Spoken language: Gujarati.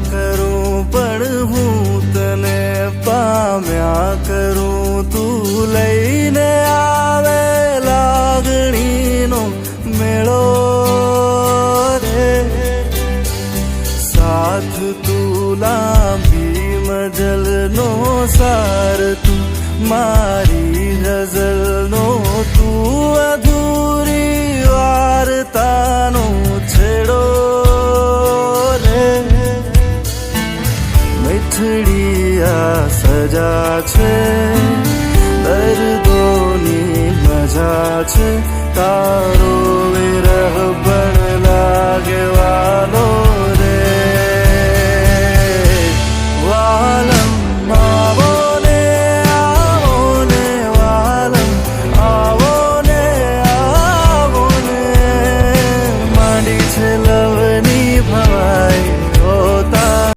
કરું પણ હું તને પામ્યા કરું, તું લઈને આવે લાગણીનો મેળો રે. સાથ તું લાંબી મજલનો સાર, તું મારી ગઝલનો, તું અધૂરી વાર્તાનો છેડો રે. મીઠડી આ સજા છે, દર્દોની મજા છે, તારો વિરહ